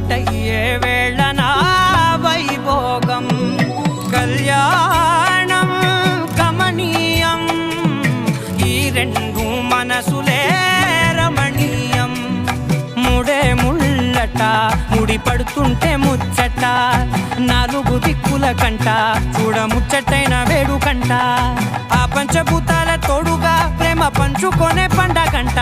ఒక్కటయ్యే వేళనా వైభోగం కళ్యాణం కమనీయం ఈ రెండు మనసులే రమణీయం ముడే ముళ్ళట ముడి పడుతుంటే ముచ్చట నాలుగు దిక్కుల కంట చూడ ముచ్చటైన వేడుకంట ఆ పంచభూతాల తోడుగా ప్రేమ పంచుకొనే పండగంట